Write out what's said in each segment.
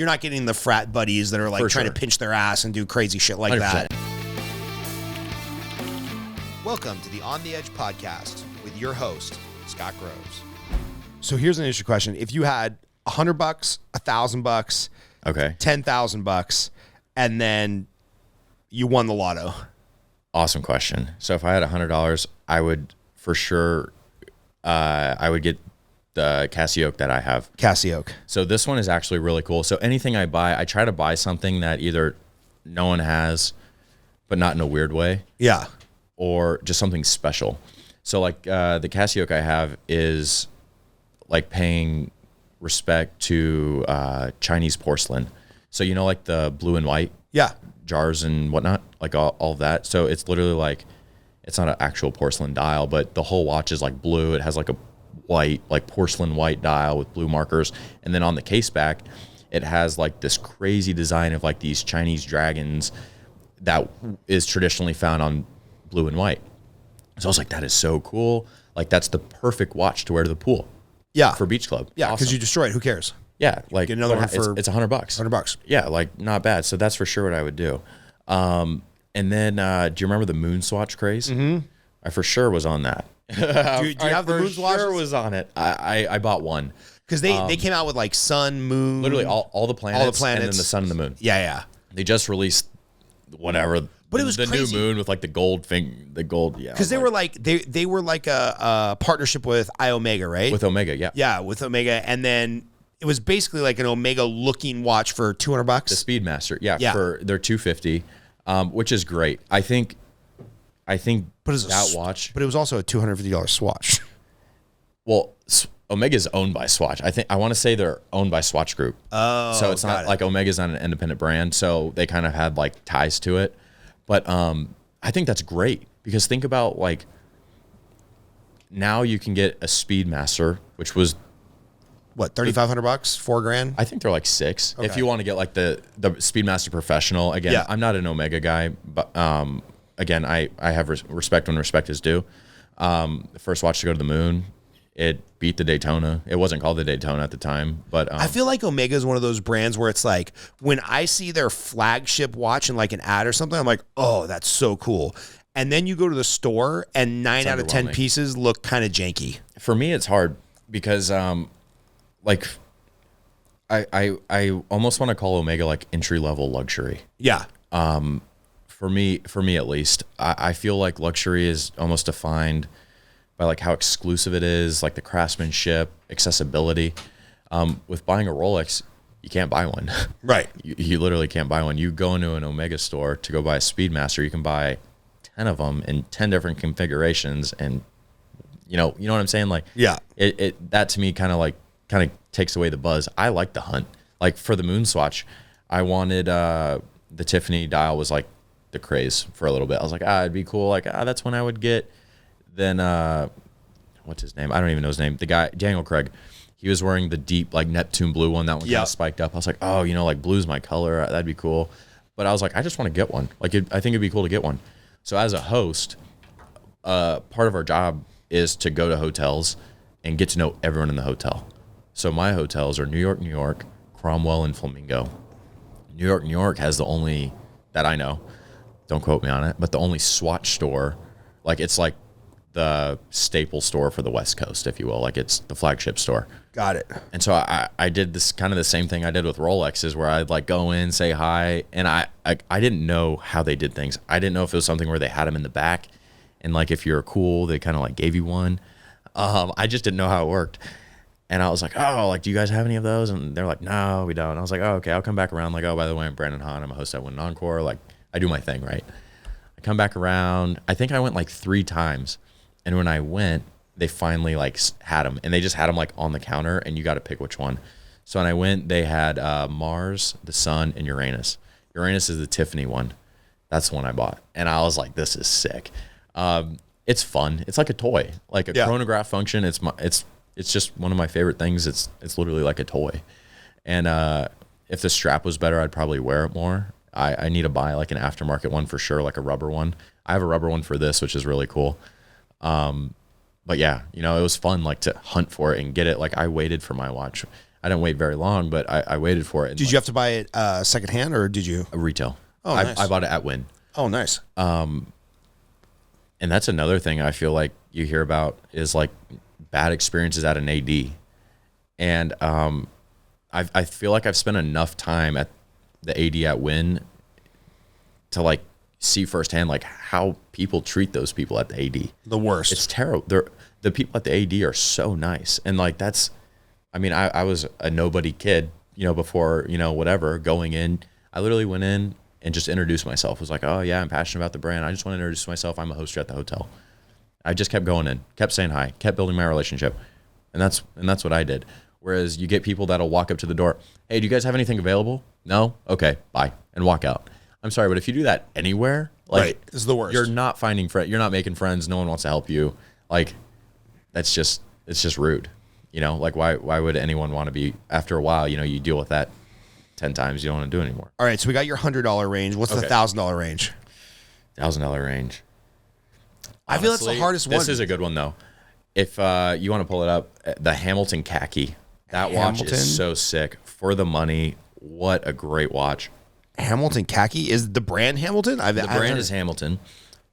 not getting the frat buddies that are like trying to pinch their ass and do crazy shit like 100%. That. Welcome to the On the Edge podcast with your host, Scott Groves. So here's an interesting question. If you had $100, $1,000, okay, $10,000, and then you won the lotto. Awesome question. So if I had $100, I would for sure, I would get the Cassiope that I have. Cassiope. So this one is actually really cool. So anything I buy, I try to buy something that either no one has, but not in a weird way. Yeah. Or just something special. So like the Cassiope I have is like paying respect to Chinese porcelain. So you know, like the blue and white jars and whatnot, like all of that. So it's literally like, it's not an actual porcelain dial, but the whole watch is like blue. It has like a white, like porcelain white dial with blue markers. And then on the case back, it has like this crazy design of like these Chinese dragons that is traditionally found on blue and white. So I was like, that is so cool. Like that's the perfect watch to wear to the pool. Yeah. For beach club. Yeah. Because you destroy it. Who cares? Yeah. Like get another one for it's $100. $100. Yeah. Like not bad. So that's for sure what I would do. And then, do you remember the moon swatch craze? Mm-hmm. I for sure was on that. do you have the moon swatch? I sure was on it. I bought one. Because they came out with like sun, moon. Literally all the planets. And then the sun and the moon. Yeah, yeah. They just released whatever. But it was the crazy. New moon with like the gold thing, the gold. Yeah. Because they were like a partnership with iOmega, right? With Omega, yeah. Yeah, with Omega. And then it was basically like an Omega looking watch for $200. The Speedmaster. Yeah. For their 250, which is great. I think that watch. But it was also a $250 Swatch. Well, Omega's owned by Swatch. I want to say they're owned by Swatch Group. Oh, so it's not like Omega's not an independent brand, so they kind of had like ties to it. But I think that's great because think about like now you can get a Speedmaster, which was what, $3,500, $4,000? I think they're like $6,000 if you want to get like the Speedmaster Professional. Again, I'm not an Omega guy, but again, I have respect when respect is due. The first watch to go to the moon, it beat the Daytona. It wasn't called the Daytona at the time, but I feel like Omega is one of those brands where it's like when I see their flagship watch in like an ad or something, I'm like, oh, that's so cool. And then you go to the store and 9 out of 10 pieces look kind of janky. For me, it's hard because like I almost want to call Omega like entry level luxury. Yeah. For me at least, I feel like luxury is almost defined by like how exclusive it is, like the craftsmanship, accessibility. With buying a Rolex, you can't buy one. Right. You literally can't buy one. You go into an Omega store to go buy a Speedmaster, you can buy 10 of them in 10 different configurations, and you know what I'm saying? Like, yeah, that to me kind of takes away the buzz. I like the hunt. Like for the moon swatch, I wanted the Tiffany dial was like the craze for a little bit. I was like, it'd be cool. Like, that's when I would get. Then what's his name? I don't even know his name. The guy, Daniel Craig, he was wearing the deep like Neptune blue one. That one kind of spiked up. I was like, oh, like blue's my color. That'd be cool. But I was like, I just want to get one. Like, I think it'd be cool to get one. So as a host, part of our job is to go to hotels and get to know everyone in the hotel. So my hotels are New York, Cromwell, and Flamingo. New York has the only, that I know, don't quote me on it, but the only Swatch store. Like, it's like the staple store for the West Coast, if you will. Like, it's the flagship store. Got it. And so I did this kind of the same thing I did with Rolexes, where I'd like go in, say hi, and I didn't know how they did things. I didn't know if it was something where they had them in the back, and like if you're cool, they kind of like gave you one. I just didn't know how it worked. And I was like, oh, like, do you guys have any of those? And they're like, no, we don't. And I was like, oh, okay, I'll come back around. Like, oh, by the way, I'm Brandon Hann. I'm a host at Wynn Encore. Like, I do my thing, right? I come back around. I think I went like 3 times. And when I went, they finally like had them. And they just had them like on the counter, and you got to pick which one. So when I went, they had Mars, the Sun, and Uranus. Uranus is the Tiffany one. That's the one I bought. And I was like, this is sick. It's fun. It's like a toy, like a chronograph function. It's just one of my favorite things. It's literally like a toy. And if the strap was better, I'd probably wear it more. I need to buy like an aftermarket one for sure, like a rubber one. I have a rubber one for this, which is really cool. But yeah, it was fun like to hunt for it and get it. Like I waited for my watch. I didn't wait very long, but I waited for it. And Did you have to buy it secondhand or did you? Retail. Oh, nice. I bought it at Wynn. Oh, nice. And that's another thing I feel like you hear about is like bad experiences at an AD. And I feel like I've spent enough time at the AD at Wynn to like see firsthand like how people treat those people at the AD. The worst. It's terrible. The people at the AD are so nice. And like I was a nobody kid, before, whatever, going in. I literally went in and just introduced myself. Was like, oh yeah, I'm passionate about the brand. I just want to introduce myself. I'm a host here at the hotel. I just kept going in, kept saying hi, kept building my relationship. And that's what I did. Whereas you get people that'll walk up to the door. Hey, do you guys have anything available? No? Okay, bye. And walk out. I'm sorry, but if you do that anywhere, like, right. This is the worst. You're not finding friends. You're not making friends. No one wants to help you. Like, it's just rude. Like why would anyone want to be, after a while, you deal with that 10 times, you don't want to do it anymore. All right, so we got your $100 range. What's the $1,000 range? $1,000 range. I feel that's the hardest one. This is a good one though. If you want to pull it up, the Hamilton khaki. That watch is so sick. For the money, what a great watch. Hamilton khaki is the brand Hamilton? The brand is Hamilton.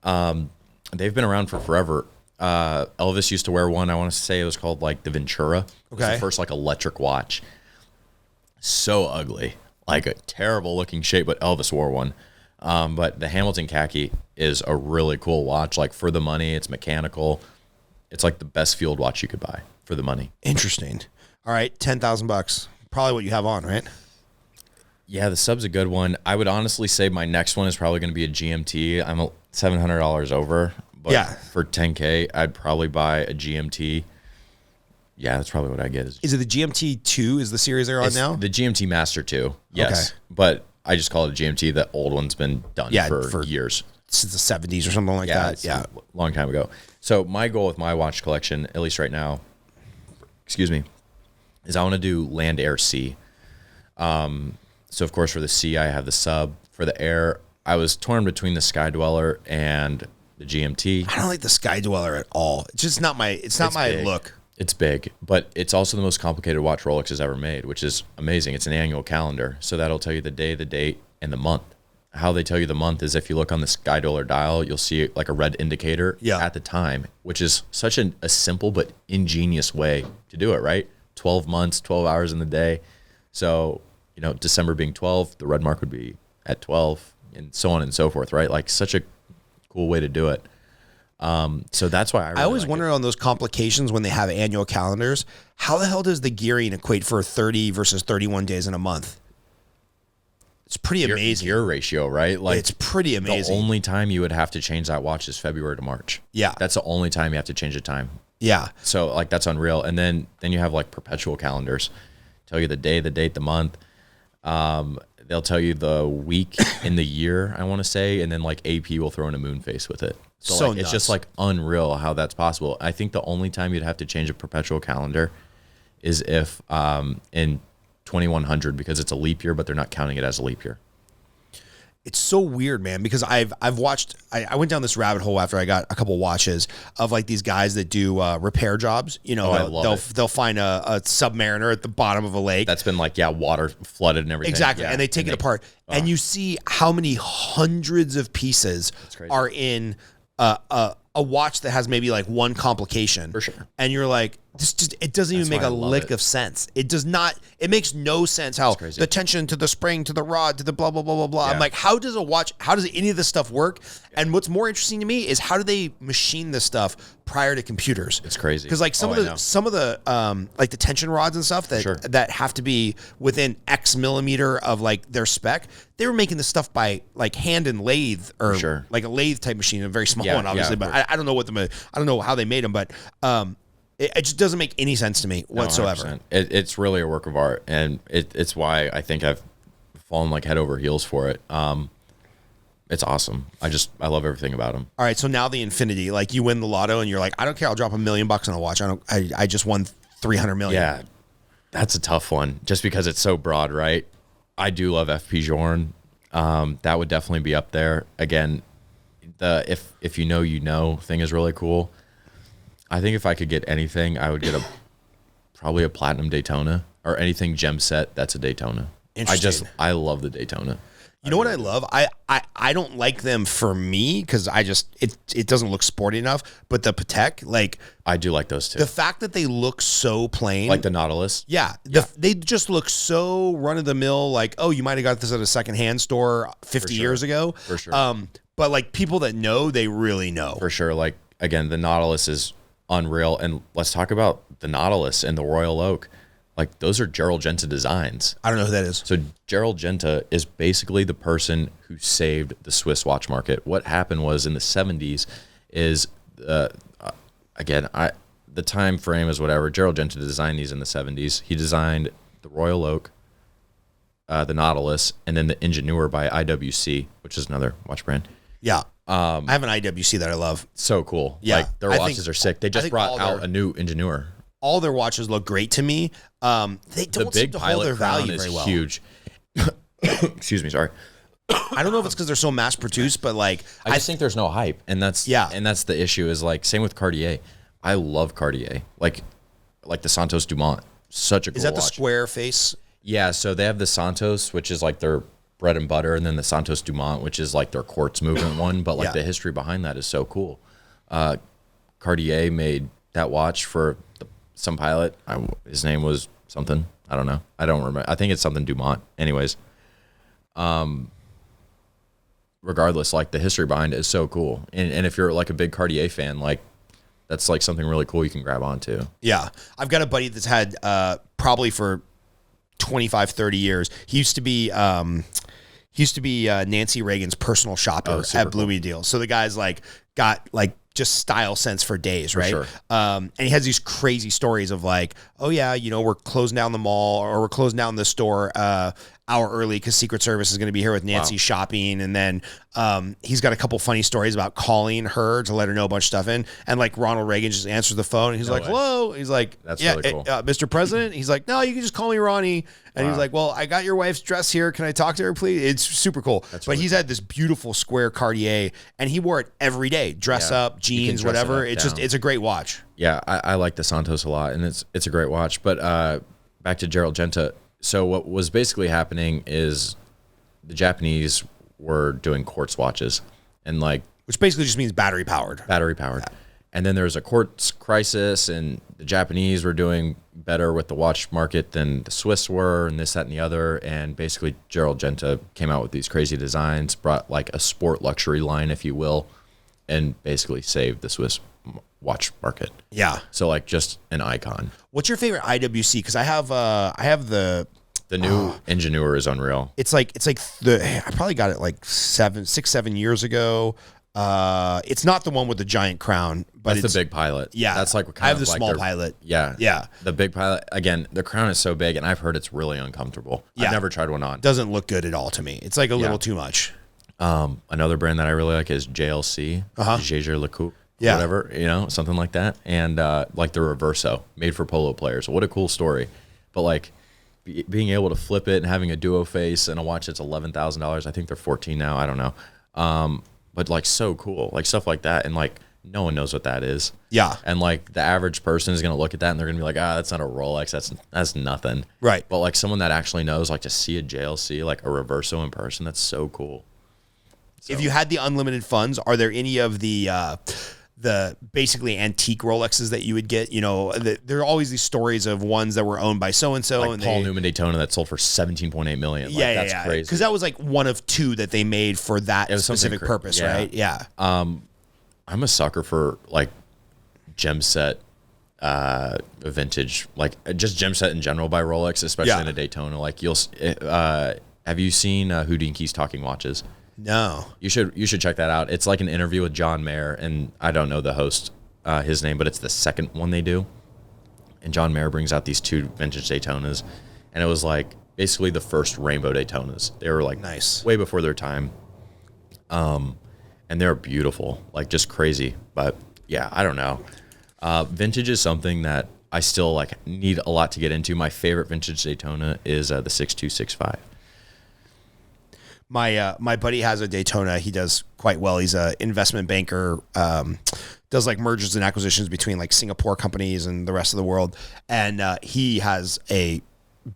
They've been around for forever. Elvis used to wear one. I want to say it was called like the Ventura. Okay. It was the first like electric watch. So ugly, like a terrible looking shape, but Elvis wore one. But the Hamilton khaki is a really cool watch. Like for the money, it's mechanical. It's like the best field watch you could buy for the money. Interesting. All right, $10,000. Probably what you have on, right? Yeah, the sub's a good one. I would honestly say my next one is probably going to be a GMT. I'm $700 over, but for $10K, I'd probably buy a GMT. Yeah, that's probably what I get. Is it the GMT 2 is the series they're on now? The GMT Master 2, yes. Okay. But I just call it a GMT. The old one's been done for years. Since the 70s or something like that. Yeah, a long time ago. So my goal with my watch collection, at least right now, is I want to do land, air, sea. So of course for the sea, I have the sub. For the air, I was torn between the Sky Dweller and the GMT. I don't like the Sky Dweller at all. It's just not my look. It's big, but it's also the most complicated watch Rolex has ever made, which is amazing. It's an annual calendar. So that'll tell you the day, the date, and the month. How they tell you the month is if you look on the Sky Dweller dial, you'll see like a red indicator at the time, which is such a simple but ingenious way to do it, right? 12 months, 12 hours in the day. So, December being 12, the red mark would be at 12 and so on and so forth, right? Like such a cool way to do it. So that's why I always wonder on those complications when they have annual calendars, how the hell does the gearing equate for 30 versus 31 days in a month? It's pretty amazing. Gear ratio, right? Like it's pretty amazing. The only time you would have to change that watch is February to March. Yeah. That's the only time you have to change the time. Yeah. So like that's unreal. And then you have like perpetual calendars. Tell you the day, the date, the month. They'll tell you the week in the year, I want to say, and then like AP will throw in a moon face with it. So like, it's just like unreal how that's possible. I think the only time you'd have to change a perpetual calendar is if in 2100, because it's a leap year, but they're not counting it as a leap year. It's so weird, man, because I've watched, I went down this rabbit hole after I got a couple watches of like these guys that do repair jobs. They'll find a submariner at the bottom of a lake. That's been like, water flooded and everything. Exactly. Yeah. And they take it apart. And you see how many hundreds of pieces are in a watch that has maybe like one complication. For sure. And you're like, it doesn't even make a lick of sense. It does not, it makes no sense how the tension to the spring, to the rod, to the blah, blah, blah, blah, blah. Yeah. I'm like, how does any of this stuff work? Yeah. And what's more interesting to me is how do they machine this stuff prior to computers? It's crazy. Because like some of the like the tension rods and stuff that have to be within X millimeter of like their spec, they were making this stuff by like hand and lathe or like a lathe type machine, a very small one, obviously, but I don't know I don't know how they made them, but it just doesn't make any sense to me whatsoever. No, it's really a work of art, and it's why I think I've fallen like head over heels for it. It's awesome. I love everything about them. All right, so now the infinity, like you win the lotto, and you're like, I don't care, I'll drop $1 million on a watch. I just won 300 million. Yeah, that's a tough one, just because it's so broad, right? I do love FP Journe. That would definitely be up there. Again, the if you know thing is really cool. I think if I could get anything, I would get probably a platinum Daytona or anything gem set, that's a Daytona. Interesting. I love the Daytona. You know what I love? I don't like them for me because it doesn't look sporty enough. But the Patek, like I do like those too. the fact that they look so plain, Like the Nautilus. yeah. They just look so run of the mill. Like, oh, you might have got this at a secondhand store 50 years ago. For sure. But like people that know, they really know. For sure. Like again, the Nautilus is unreal. And let's talk about the Nautilus and the Royal Oak. Like those are Gerald Genta designs. I don't know who that is. So Gerald Genta is basically the person who saved the Swiss watch market. What happened was in the 70s is, again, the time frame is whatever. Gerald Genta designed these in the 70s. He designed the Royal Oak, the Nautilus, and then the Ingenieur by IWC, which is another watch brand. Yeah. I have an IWC that I love. So cool. Yeah. Like their watches are sick. They just brought out a new Ingenieur. All their watches look great to me. They don't seem to hold their value very well. Huge. Excuse me, sorry. I don't know if it's because they're so mass produced, but like I just think there's no hype, and that's the issue. Is like same with Cartier. I love Cartier, like the Santos Dumont. Such a cool is that watch. the square face? Yeah, so they have the Santos, which is like their bread and butter, and then the Santos Dumont, which is like their quartz movement one. But like the history behind that is so cool. Cartier made that watch for some pilot. His name was something. I don't know. I don't remember. I think it's something Dumont. Anyways, regardless, like the history behind it is so cool. And if you're like a big Cartier fan, like that's like something really cool you can grab onto. Yeah. I've got a buddy that's had probably for 25, 30 years. He used to be Nancy Reagan's personal shopper at Blooming Deals. So the guy's like got like just style sense for days, right? Sure. And he has these crazy stories of like, oh yeah, you know, we're closing down the mall or we're closing down the store hour early because Secret Service is going to be here with Nancy shopping. And then he's got a couple funny stories about calling her to let her know a bunch of stuff in. And like Ronald Reagan just answers the phone and he's like, hello. He's like, that's really cool. Mr. President. He's like, no, you can just call me Ronnie. And he's like, well, I got your wife's dress here. Can I talk to her, please? It's super cool. But he's had this beautiful square Cartier and he wore it every day. Dress up, jeans, whatever. It's a great watch. Yeah, I like the Santos a lot, and it's a great watch. But back to Gerald Genta. So what was basically happening is the Japanese were doing quartz watches, and like which basically just means battery powered. Yeah. And then there was a quartz crisis, and the Japanese were doing better with the watch market than the Swiss were, and this, that, and the other. And basically, Gerald Genta came out with these crazy designs, brought like a sport luxury line, if you will, and basically saved the Swiss watch market. Yeah. So like just an icon. What's your favorite IWC? Because I have the new Ingenieur is unreal. It's like I probably got it like 6-7 years ago. It's not the one with the giant crown, but it's the big pilot. Yeah, that's like I have the small pilot. Yeah. The big pilot. Again, the crown is so big, and I've heard it's really uncomfortable. Yeah. I've never tried one on. Doesn't look good at all to me. It's like a little too much. Another brand that I really like is JLC, Jaeger LeCoultre, whatever, you know, something like that. And like the Reverso, made for polo players. What a cool story. But like being able to flip it and having a duo face and a watch that's $11,000. I think they're 14 now. I don't know. But like so cool, like stuff like that. And like no one knows what that is. Yeah. And like the average person is going to look at that and they're going to be like, that's not a Rolex. That's nothing. Right. But like someone that actually knows, like to see a JLC, like a Reverso in person, that's so cool. So. If you had the unlimited funds, are there any of the basically antique Rolexes that you would get? You know, there are always these stories of ones that were owned by so-and-so. Like and Paul Newman Daytona that sold for $17.8 million. Like, that's crazy. Because that was like one of two that they made for that specific purpose, right? Yeah. I'm a sucker for like gem set vintage, like just gem set in general by Rolex, especially in a Daytona. Like have you seen Houdinki's Talking Watches? No. You should check that out. It's like an interview with John Mayer, and I don't know the host, his name, but it's the second one they do. And John Mayer brings out these two vintage Daytonas, and it was like basically the first rainbow Daytonas. They were like nice, way before their time. And they're beautiful, like just crazy. But yeah, I don't know. Vintage is something that I still like need a lot to get into. My favorite vintage Daytona is the 6265. My buddy has a Daytona. He does quite well. He's an investment banker, does like mergers and acquisitions between like Singapore companies and the rest of the world. And he has a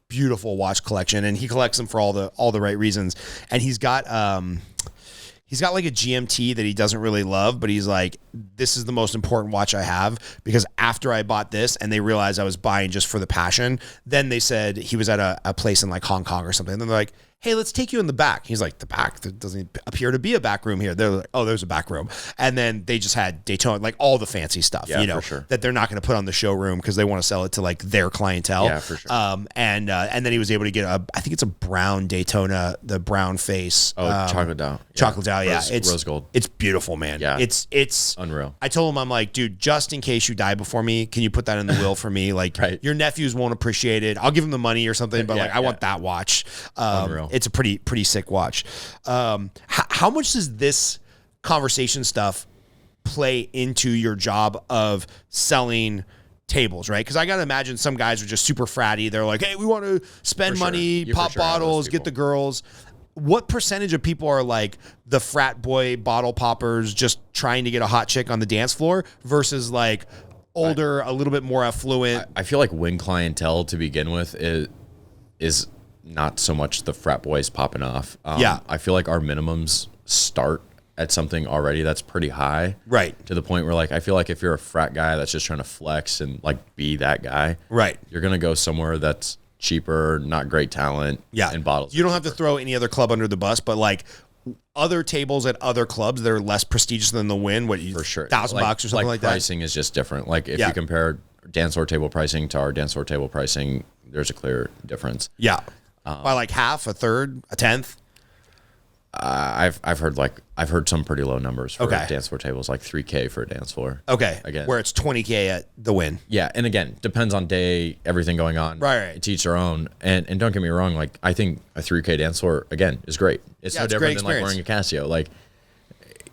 beautiful watch collection, and he collects them for all the right reasons. And he's got like a GMT that he doesn't really love, but he's like, this is the most important watch I have, because after I bought this and they realized I was buying just for the passion, then they said he was at a place in like Hong Kong or something. And then they're like, hey, let's take you in the back. He's like, the back? There doesn't appear to be a back room here. They're like, oh, there's a back room. And then they just had Daytona, like all the fancy stuff, for sure. that they're not going to put on the showroom because they want to sell it to like their clientele. Yeah, for sure. And then he was able to get I think it's a brown Daytona, the brown face. Oh, chocolate dial. Chocolate dial, yeah. It's rose gold. It's beautiful, man. Yeah. It's unreal. I told him, I'm like, dude, just in case you die before me, can you put that in the will for me? Like, right. Your nephews won't appreciate it. I'll give them the money or something, but I want that watch. Unreal. It's a pretty sick watch. How much does this conversation stuff play into your job of selling tables, right? Because I got to imagine some guys are just super fratty. They're like, hey, we want to spend money, pop bottles, get the girls. What percentage of people are like the frat boy bottle poppers just trying to get a hot chick on the dance floor versus like older, a little bit more affluent? I feel like Wynn clientele to begin with is not so much the frat boys popping off. I feel like our minimums start at something already that's pretty high. Right. To the point where like, I feel like if you're a frat guy that's just trying to flex and like be that guy, right, you're going to go somewhere that's cheaper, not great talent, and bottles. You don't have to throw any other club under the bus, but like other tables at other clubs that are less prestigious than the Wynn, for sure, $1,000 or something like that. Pricing is just different. Like if you compare dance floor table pricing to our dance floor table pricing, there's a clear difference. Yeah. By like half, a third, a tenth. I've heard some pretty low numbers for dance floor tables, like $3,000 for a dance floor. Okay, again, where it's $20,000 at the Wynn. Yeah, and again, depends on day, everything going on. Right. To each their own. And don't get me wrong, like I think a $3,000 dance floor again is great. It's no different than like wearing a Casio. Like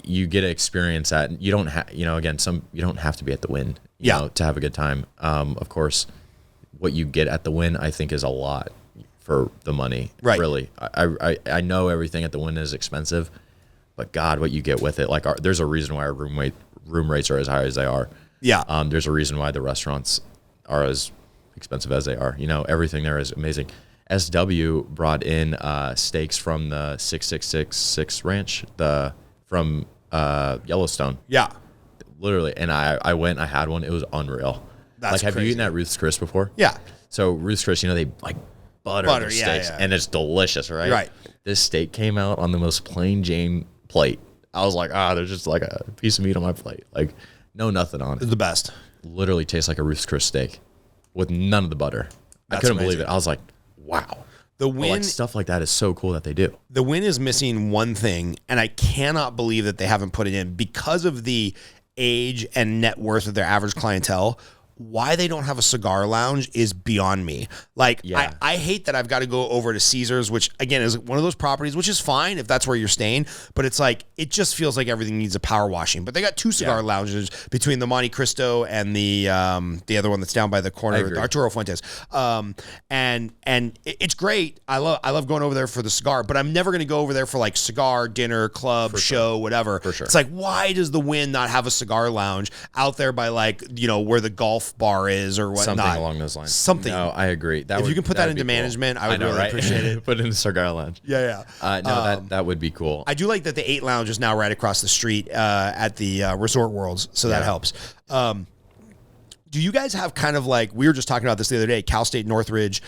you get to experience that. You don't have, you don't have to be at the Wynn, you know, to have a good time. Of course, what you get at the Wynn, I think, is a lot for the money. Right. Really. I know everything at the Wynn is expensive, but God, what you get with it. Like there's a reason why our room rates are as high as they are. Yeah. There's a reason why the restaurants are as expensive as they are. You know, everything there is amazing. SW brought in steaks from the 6666 ranch, from Yellowstone. Yeah. Literally. And I went, I had one. It was unreal. That's like, have crazy. You eaten at Ruth's Chris before? Yeah. So Ruth's Chris, you know, they like butter their steaks, and it's delicious, right? Right. This steak came out on the most plain Jane plate. I was like, there's just like a piece of meat on my plate. Like, no nothing on it. The best. Literally tastes like a Ruth's Chris steak with none of the butter. I couldn't believe it. I was like, wow. The Wynn, like, stuff like that is so cool that they do. The Wynn is missing one thing, and I cannot believe that they haven't put it in because of the age and net worth of their average clientele. Why they don't have a cigar lounge is beyond me. Like, I hate that I've got to go over to Caesars, which, again, is one of those properties, which is fine if that's where you're staying, but it's like, it just feels like everything needs a power washing. But they got two cigar lounges between the Monte Cristo and the other one that's down by the corner, Arturo Fuentes. And it's great. I love going over there for the cigar, but I'm never going to go over there for like cigar, dinner, club, show, whatever. For sure. It's like, why does the Wynn not have a cigar lounge out there by, like, you know, where the golf bar is or whatnot? Something along those lines. Something. No, I agree. If you can put that into management, I would really appreciate it. Put it in the cigar lounge. Yeah. No, that would be cool. I do like that the 8 Lounge is now right across the street at the Resort Worlds, so that helps. Do you guys have kind of like, we were just talking about this the other day, Cal State Northridge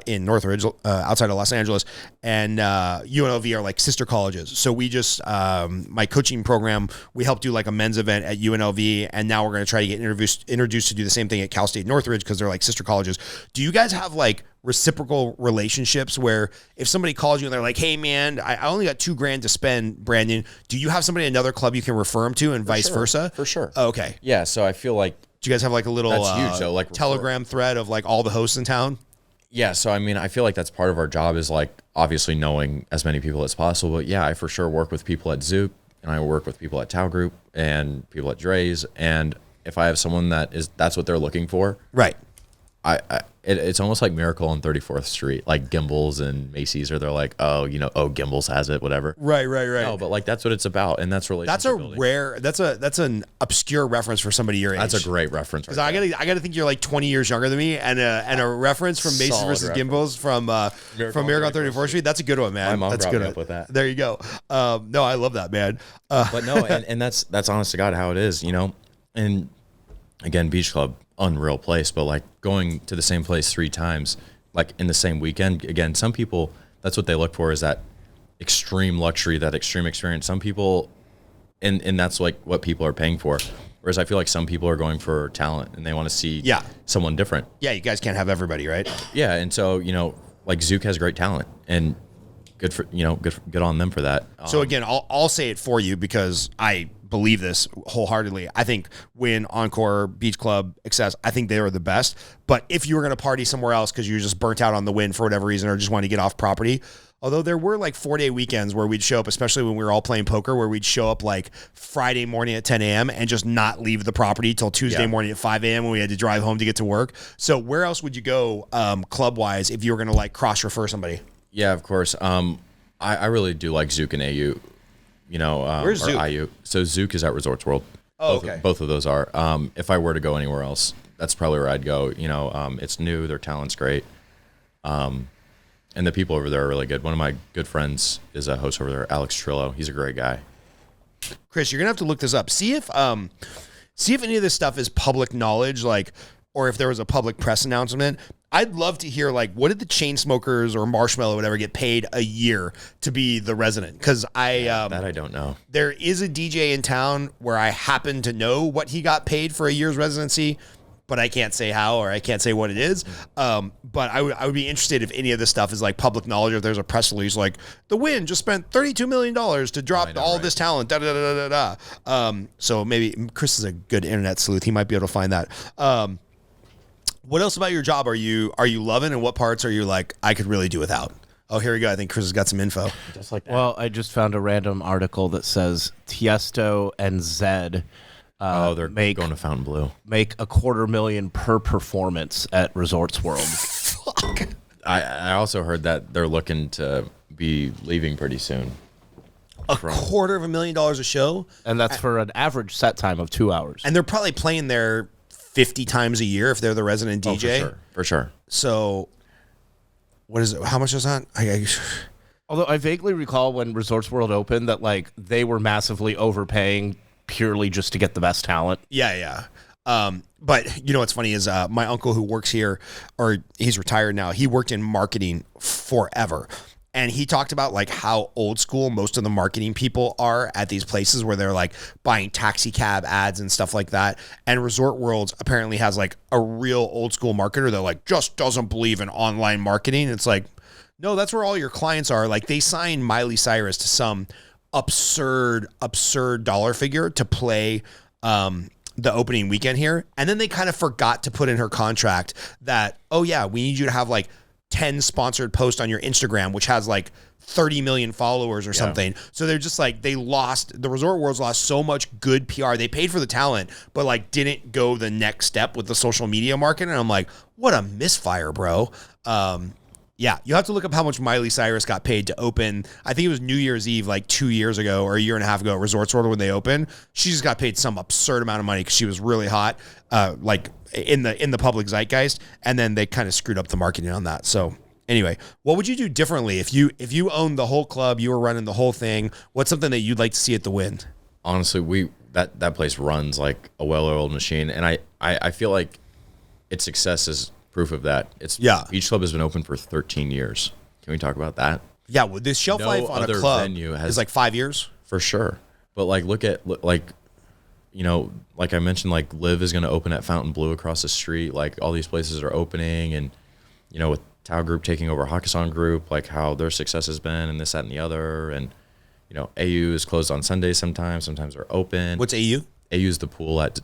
in Northridge, outside of Los Angeles, and UNLV are like sister colleges. So we just, my coaching program, we helped do like a men's event at UNLV, and now we're going to try to get introduced to do the same thing at Cal State Northridge because they're like sister colleges. Do you guys have like reciprocal relationships where if somebody calls you and they're like, hey man, I only got $2,000 to spend, Brandon, do you have somebody in another club you can refer them to and vice versa? For sure. Oh, okay. Yeah, so I feel like, do you guys have like a little huge, though, like Telegram thread of like all the hosts in town? Yeah, so I mean, I feel like that's part of our job is like obviously knowing as many people as possible. But yeah, I for sure work with people at Zook, and I work with people at Tao Group and people at Dre's. And if I have someone that's what they're looking for, right? it's almost like Miracle on 34th Street, like Gimbals and Macy's, or they're like, oh, Gimbals has it, whatever. Right. No, but like that's what it's about, and that's relationship That's an obscure reference for somebody your age. That's a great reference. Because I gotta think you're like 20 years younger than me, and a reference from Macy's versus Gimbals from Miracle on 34th Street. That's a good one, man. My mom that's brought good me up with that. There you go. No, I love that, man. But no, and that's honest to God how it is, And again, Beach Club, unreal place, but like going to the same place 3 times, like in the same weekend. Again, some people, that's what they look for, is that extreme luxury, that extreme experience. Some people, and that's like what people are paying for. Whereas I feel like some people are going for talent and they want to see someone different. Yeah, you guys can't have everybody, right? Yeah, and so like Zook has great talent, and good for good on them for that. So again, I'll say it for you because I believe this wholeheartedly. I think Wynn, Encore, Beach Club, XS, I think they are the best. But if you were going to party somewhere else because you were just burnt out on the Wynn for whatever reason or just wanted to get off property, although there were like 4-day weekends where we'd show up, especially when we were all playing poker, where we'd show up like Friday morning at 10 a.m. and just not leave the property till Tuesday morning at 5 a.m. when we had to drive home to get to work. So where else would you go club-wise if you were going to like cross-refer somebody? Yeah, of course. I really do like Zook and AU. Where's Zook? IU. So Zook is at Resorts World. Oh, okay. Both of those are. If I were to go anywhere else, that's probably where I'd go. It's new. Their talent's great. And the people over there are really good. One of my good friends is a host over there, Alex Trillo. He's a great guy. Chris, you're gonna have to look this up. See if any of this stuff is public knowledge, like, or if there was a public press announcement. I'd love to hear, like, what did the Chainsmokers or Marshmello or whatever get paid a year to be the resident? Because that I don't know. There is a DJ in town where I happen to know what he got paid for a year's residency, but I can't say how or I can't say what it is. But I would be interested if any of this stuff is like public knowledge, or if there's a press release like the Wynn just spent $32 million to drop all this talent. Da, da, da, da, da, da. So maybe Chris is a good internet sleuth. He might be able to find that. What else about your job are you loving, and what parts are you like, I could really do without? Oh, here we go. I think Chris has got some info. Just like that. Well, I just found a random article that says Tiesto and Zed they're going to Fontainebleau. Make $250,000 per performance at Resorts World. Fuck. I also heard that they're looking to be leaving pretty soon. $250,000 a show? And that's for an average set time of 2 hours. And they're probably playing there 50 times a year if they're the resident DJ. Oh, for sure. So, what is it? How much is that? Although I vaguely recall when Resorts World opened that like they were massively overpaying purely just to get the best talent. Yeah. But you know what's funny is my uncle who works here, or he's retired now, he worked in marketing forever. And he talked about like how old school most of the marketing people are at these places where they're like buying taxi cab ads and stuff like that. And Resort Worlds apparently has like a real old school marketer that like just doesn't believe in online marketing. It's like, no, that's where all your clients are. Like they signed Miley Cyrus to some absurd dollar figure to play the opening weekend here. And then they kind of forgot to put in her contract that, oh yeah, we need you to have like 10 sponsored posts on your Instagram, which has like 30 million followers or something. So they're just like, the Resort Worlds lost so much good PR. They paid for the talent, but like didn't go the next step with the social media marketing. And I'm like, what a misfire, bro. Yeah, you have to look up how much Miley Cyrus got paid to open. I think it was New Year's Eve like 2 years ago or a year and a half ago at Resorts World when they opened. She just got paid some absurd amount of money because she was really hot, like in the public zeitgeist. And then they kind of screwed up the marketing on that. So anyway, what would you do differently if you owned the whole club, you were running the whole thing? What's something that you'd like to see at the Wynn? Honestly, that place runs like a well-oiled machine, and I feel like its success is proof of that. Beach Club has been open for 13 years. Can we talk about that? Yeah, well, this shelf life on a club is like 5 years. For sure. But like, look at like I mentioned, like Liv is going to open at Fontainebleau across the street. Like all these places are opening, and with Tao Group taking over Hakkasan Group, like how their success has been, and this, that, and the other. And AU is closed on Sundays sometimes. Sometimes they're open. What's AU? AU is the pool at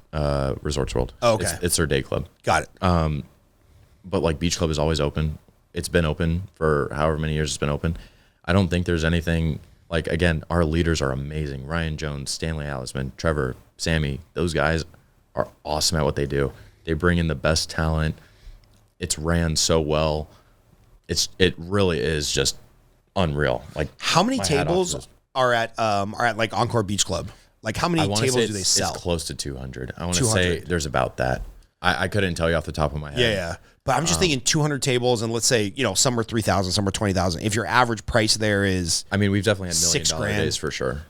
Resorts World. Oh, okay. It's their day club. Got it. But like Beach Club is always open. It's been open for however many years it's been open. I don't think there's anything like, again, our leaders are amazing. Ryan Jones, Stanley Allisman, Trevor, Sammy, those guys are awesome at what they do. They bring in the best talent. it's ran so well. It really is just unreal. Like, how many tables are at like Encore Beach Club? Like, how many tables do they sell? It's close to 200. I want to say there's about that. I couldn't tell you off the top of my head. Yeah. But I'm just thinking 200 tables, and let's say, some are 3,000, some are 20,000. If your average price there is, I mean, we've definitely had $1 million $6,000 days for sure.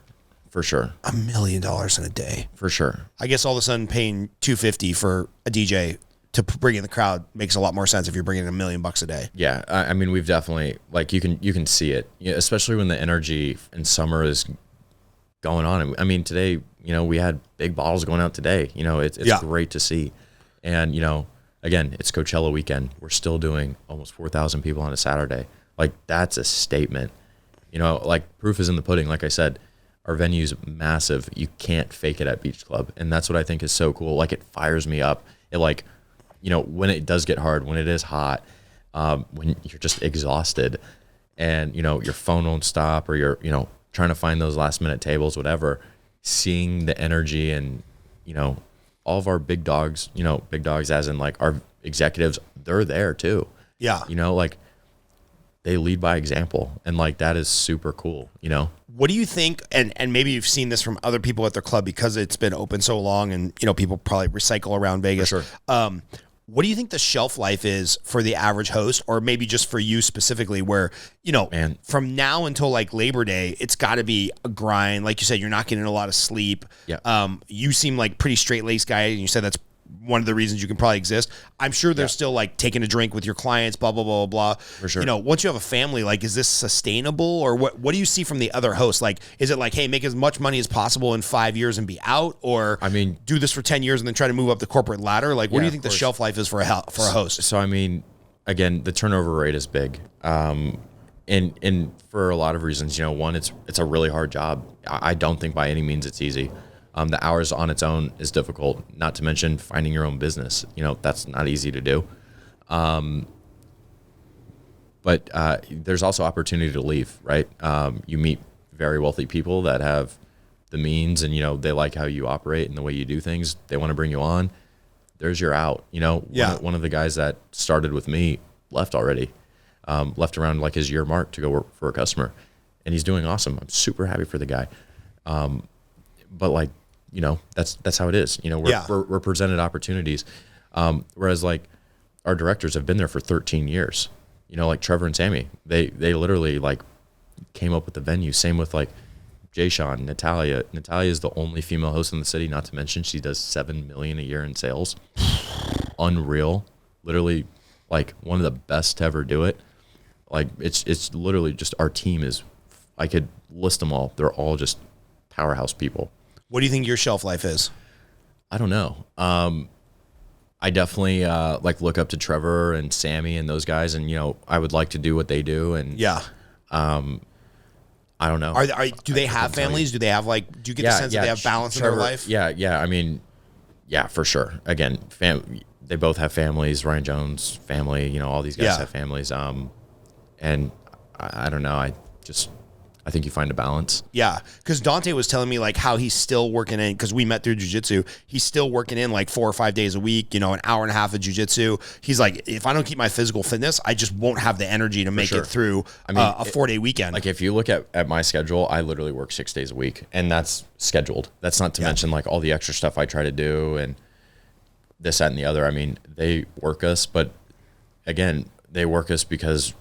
For sure. $1 million in a day. For sure. I guess all of a sudden paying $250 for a DJ to bring in the crowd makes a lot more sense if you're bringing in $1 million a day. Yeah. I mean, we've definitely, like, you can see it, especially when the energy in summer is going on. I mean, today, we had big bottles going out today. It's great to see. And, again, it's Coachella weekend. We're still doing almost 4,000 people on a Saturday. Like, that's a statement. Like, proof is in the pudding. Like I said, our venue's massive. You can't fake it at Beach Club. And that's what I think is so cool. Like, it fires me up. It, like, when it does get hard, when it is hot, when you're just exhausted and, your phone won't stop, or you're, trying to find those last minute tables, whatever, seeing the energy and, all of our big dogs, big dogs as in like our executives, they're there too. Yeah. Like, they lead by example, and like, that is super cool. What do you think? And maybe you've seen this from other people at their club because it's been open so long, and people probably recycle around Vegas. For sure. What do you think the shelf life is for the average host, or maybe just for you specifically, where, from now until like Labor Day, it's got to be a grind. Like you said, you're not getting a lot of sleep. Yeah. You seem like pretty straight-laced guy, and you said that's one of the reasons you can probably exist. I'm sure they're still like taking a drink with your clients, blah, blah, blah, blah, blah. For sure. Once you have a family, like, is this sustainable, or what do you see from the other hosts? Like, is it like, hey, make as much money as possible in 5 years and be out, or I mean, do this for 10 years and then try to move up the corporate ladder? Like, what do you think the shelf life is for a host? So, I mean, again, the turnover rate is big. And for a lot of reasons, one, it's a really hard job. I don't think by any means it's easy. The hours on its own is difficult, not to mention finding your own business. That's not easy to do. But there's also opportunity to leave, right? You meet very wealthy people that have the means, and, they like how you operate and the way you do things. They want to bring you on. There's your out. One of the guys that started with me left already, left around like his year mark to go work for a customer, and he's doing awesome. I'm super happy for the guy. But like, that's how it is. We're presented opportunities. Whereas like our directors have been there for 13 years, like Trevor and Sammy, they literally like came up with the venue. Same with like Jay Sean, Natalia. Natalia is the only female host in the city, not to mention she does $7 million a year in sales. Unreal. Literally like one of the best to ever do it. Like it's literally just, our team is, I could list them all. They're all just powerhouse people. What do you think your shelf life is? I don't know. I definitely like look up to Trevor and Sammy and those guys, and I would like to do what they do. And I don't know. Do they have families? Do they have like? Do you get the sense that they have balance in their life? Yeah. I mean, yeah, for sure. Again, they both have families. Ryan Jones' family. All these guys have families. And I don't know. I think you find a balance. Yeah, because Dante was telling me like how he's still working in, because we met through jiu-jitsu. He's still working in like 4 or 5 days a week, an hour and a half of jiu-jitsu. He's like, if I don't keep my physical fitness, I just won't have the energy to make it through a 4-day weekend. Like if you look at my schedule, I literally work 6 days a week, and that's scheduled. That's not to mention like all the extra stuff I try to do and this, that, and the other. I mean, they work us, but again, they work us because,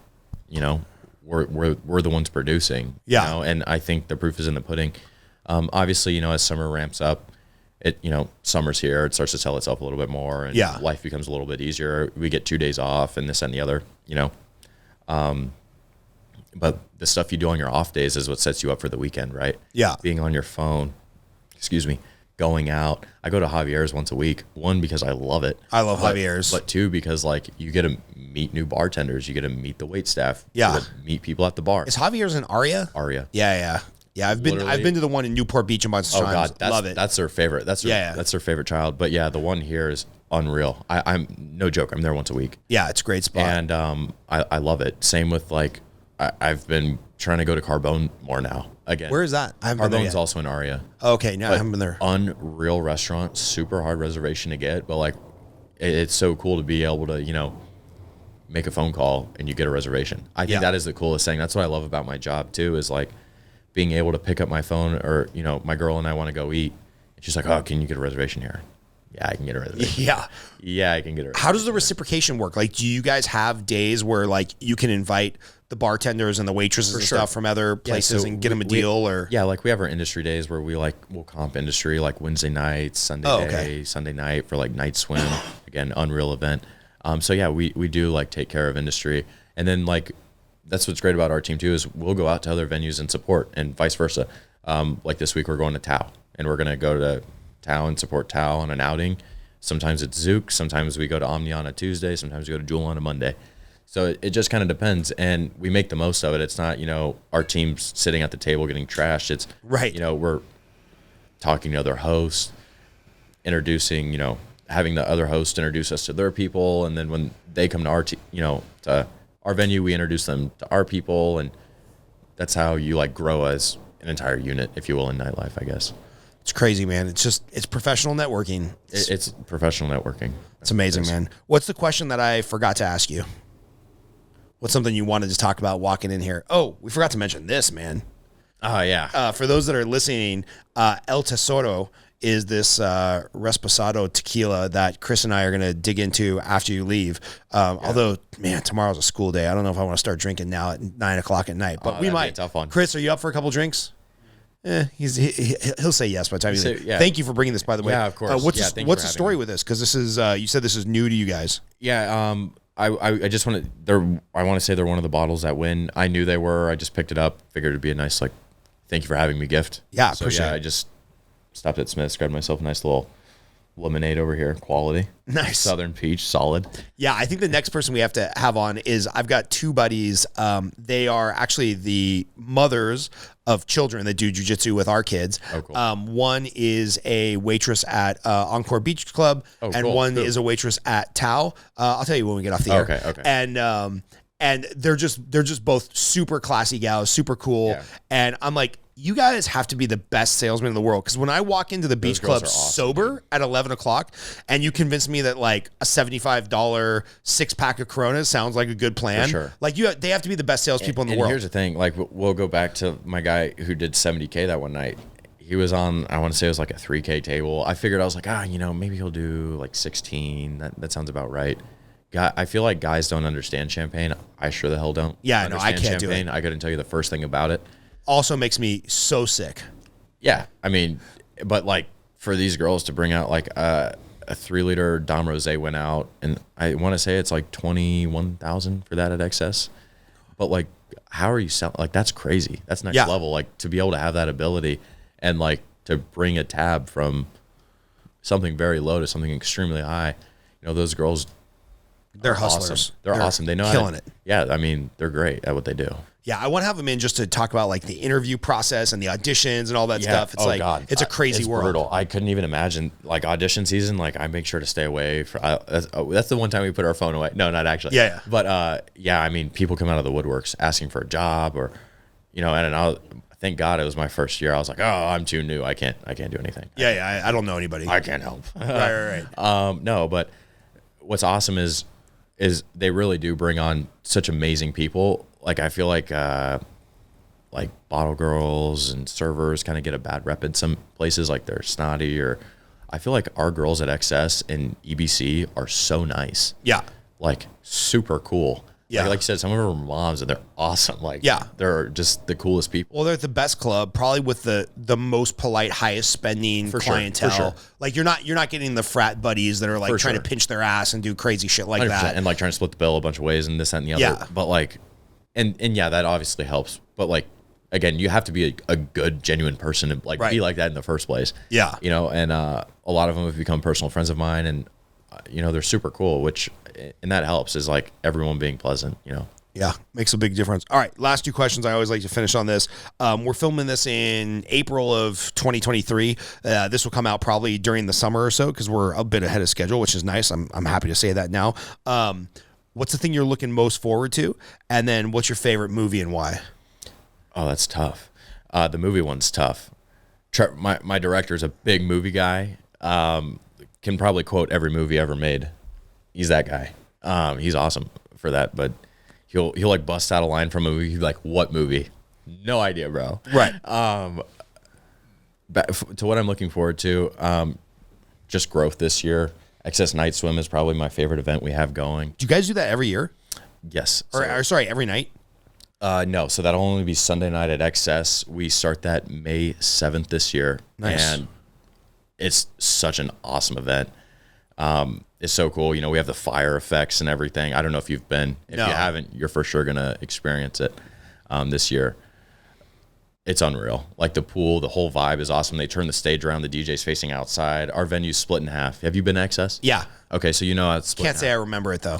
we're the ones producing, and I think the proof is in the pudding. Obviously, as summer ramps up, summer's here, it starts to sell itself a little bit more, and life becomes a little bit easier. We get 2 days off and this and the other, but the stuff you do on your off days is what sets you up for the weekend, right? Yeah. Being on your phone, going out. I go to Javier's once a week. 1, because I love it. I love Javier's. But 2, because like you get to meet new bartenders, you get to meet the wait staff, you get to meet people at the bar. Is Javier's in Aria? Aria. Yeah. I've been to the one in Newport Beach a bunch of times. God, love it. That's their favorite. That's their favorite child. But yeah, the one here is unreal. I'm no joke. I'm there once a week. Yeah, it's a great spot. And I love it. Same with like I've been trying to go to Carbone more now. Again, where is that? Carbone's also in Aria. Okay, no, I haven't been there. Unreal restaurant, super hard reservation to get, but like it's so cool to be able to make a phone call and you get a reservation. I think that is the coolest thing. That's what I love about my job too, is like being able to pick up my phone, or, you know, my girl and I want to go eat. And she's like, oh, can you get a reservation here? Yeah, I can get a reservation. Yeah, I can get a reservation. How does the reciprocation work? Like, do you guys have days where like you can invite the bartenders and the waitresses and stuff from other places and get them a deal? Or like we have our industry days where we'll comp industry, like Wednesday nights, Sunday day, Sunday night for like night swim. Again, Unreal event. So yeah, we do like take care of industry. And then like, that's what's great about our team too, is we'll go out to other venues and support, and vice versa. Like this week we're going to Tao, and we're going to go to Tao and support Tao on an outing. Sometimes it's Zook. Sometimes we go to Omni on a Tuesday. Sometimes we go to Jewel on a Monday. So it just kind of depends, and we make the most of it. It's not, you know, our team's sitting at the table getting trashed. It's, you know, we're talking to other hosts, introducing, you know, having the other hosts introduce us to their people, and then when they come to our to our venue, we introduce them to our people, and that's how you like grow as an entire unit, if you will, in nightlife, I guess. It's crazy, man. It's professional networking. It's professional networking. It's amazing, man. What's the question that I forgot to ask you? What's something you wanted to talk about walking in here? Oh, we forgot to mention this, man. Oh, yeah. For those that are listening, El Tesoro is this Reposado tequila that Chris and I are going to dig into after you leave. Although, man, tomorrow's a school day. I don't know if I want to start drinking now at 9 o'clock at night, but we might. Be a tough one. Chris, are you up for a couple drinks? He'll say yes by the time you leave. Thank you for bringing this, by the way. Yeah, of course. What's the story with this? Because this is, you said this is new to you guys. Yeah, I just want to, I want to say they're one of the bottles that Wynn. I knew they were. I just picked it up. Figured it'd be a nice, like, thank you for having me gift. Yeah, appreciate it. I just stopped at Smith's, grabbed myself a nice little lemonade over here. Quality. Nice. Southern peach, solid. Yeah, I think the next person we have to have on is, I've got two buddies. They are actually the mothers of children that do jiu-jitsu with our kids. Oh, cool. One is a waitress at Encore Beach Club, and one is a waitress at Tao. I'll tell you when we get off the air. Okay. And they're just both super classy gals, super cool. Yeah. And I'm like, you guys have to be the best salesman in the world. Because when I walk into the beach club sober at 11 o'clock, and you convince me that like a $75 6-pack of Coronas sounds like a good plan. For sure. Like they have to be the best salespeople in the world. Here's the thing, like we'll go back to my guy who did 70K that one night. He was on, I want to say it was like a 3K table. I figured, I was like, maybe he'll do like 16. That sounds about right. I feel like guys don't understand champagne. I sure the hell don't. Yeah, no, I can't do it. I couldn't tell you the first thing about it. Also makes me so sick. Yeah, I mean, but like for these girls to bring out like a 3-liter Dom Rosé went out, and I want to say it's like 21,000 for that at XS. But like, how are you selling? Like, that's crazy. That's next level. Like, to be able to have that ability and like to bring a tab from something very low to something extremely high. You know, those girls, they're hustlers. Awesome. They're awesome. They know killing it. Yeah, I mean, they're great at what they do. Yeah, I want to have them in just to talk about like the interview process and the auditions and all that stuff. It's God. It's a crazy world. Brutal. I couldn't even imagine like audition season. Like, I make sure to stay away. That's the one time we put our phone away. No, not actually. Yeah. But I mean, people come out of the woodworks asking for a job, or, you know, and thank God it was my first year. I was like, oh, I'm too new. I can't do anything. Yeah. I don't know anybody. I can't help. Right. No, but what's awesome is they really do bring on such amazing people. Like, I feel like bottle girls and servers kind of get a bad rep in some places, like they're snotty, or I feel like our girls at XS and EBC are so nice. Yeah. Like, super cool. Yeah. Like you said, some of them are moms, and they're awesome. Like, they're just the coolest people. Well, they're the best club, probably with the most polite, highest spending clientele. For sure. Like, you're not getting the frat buddies that are like trying to pinch their ass and do crazy shit like 100%. that. And like trying to split the bill a bunch of ways and this, that, and the other. Yeah. But like, and yeah, that obviously helps. But like, again, you have to be a good, genuine person and like be like that in the first place. Yeah. You know, and a lot of them have become personal friends of mine, and you know, they're super cool, and that helps, is like everyone being pleasant, you know. Yeah, makes a big difference. All right, last two questions. I always like to finish on this. We're filming this in April of 2023. This will come out probably during the summer or so, because we're a bit ahead of schedule, which is nice. I'm happy to say that now. What's the thing you're looking most forward to? And then what's your favorite movie and why? Oh, that's tough. The movie one's tough. My director's a big movie guy. Can probably quote every movie ever made. He's that guy. He's awesome. for that, but he'll like bust out a line from a movie. He'll be like, what movie? No idea, bro. Right. Back to what I'm looking forward to, just growth this year. XS Night Swim is probably my favorite event we have going. Do you guys do that every year? Yes. Or sorry, every night? No, so that'll only be Sunday night at XS. We start that May 7th this year. Nice. And it's such an awesome event. It's so cool. You know, we have the fire effects and everything. I don't know if you've been. If No. you haven't, you're for sure going to experience it this year. It's unreal. Like the pool, the whole vibe is awesome. They turn the stage around. The DJ's facing outside. Our venue's split in half. Have you been to XS? Yeah. Okay, so you know how it's split Can't in say I half. remember it, though.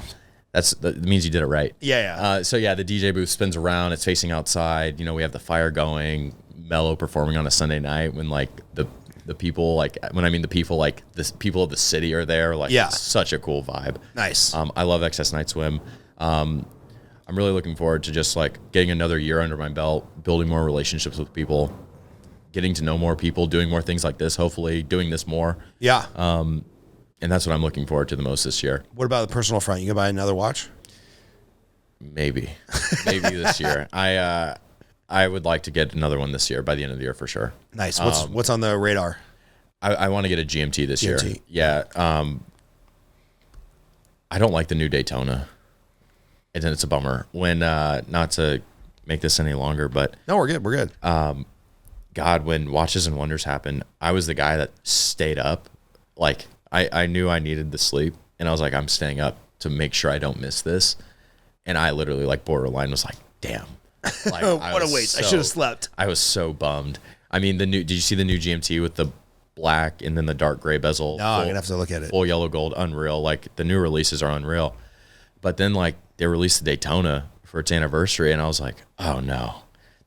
That means you did it right. Yeah. So yeah, the DJ booth spins around. It's facing outside. You know, we have the fire going. Mellow performing on a Sunday night when like the people like when I mean the people like the people of the city are there. Like Yeah. it's such a cool vibe. Nice. I love XS Night Swim. I'm really looking forward to just like getting another year under my belt, building more relationships with people, getting to know more people, doing more things like this. Hopefully, doing this more. Yeah. And that's what I'm looking forward to the most this year. What about the personal front? You gonna buy another watch? Maybe this year. I would like to get another one this year by the end of the year for sure. Nice. What's on the radar? I want to get a GMT this year. GMT. Yeah. I don't like the new Daytona. And it's a bummer. When not to make this any longer, but No, we're good. We're good. God, when Watches and Wonders happened, I was the guy that stayed up. Like I knew I needed the sleep, and I was like, I'm staying up to make sure I don't miss this. And I literally like borderline was like, damn. Like, What a waste. I should have slept. I was so bummed. I mean, did you see the new GMT with the black and then the dark gray bezel? No, I'm gonna have to look at it. Full yellow gold, unreal. Like the new releases are unreal. But then like they released the Daytona for its anniversary, and I was like, oh no.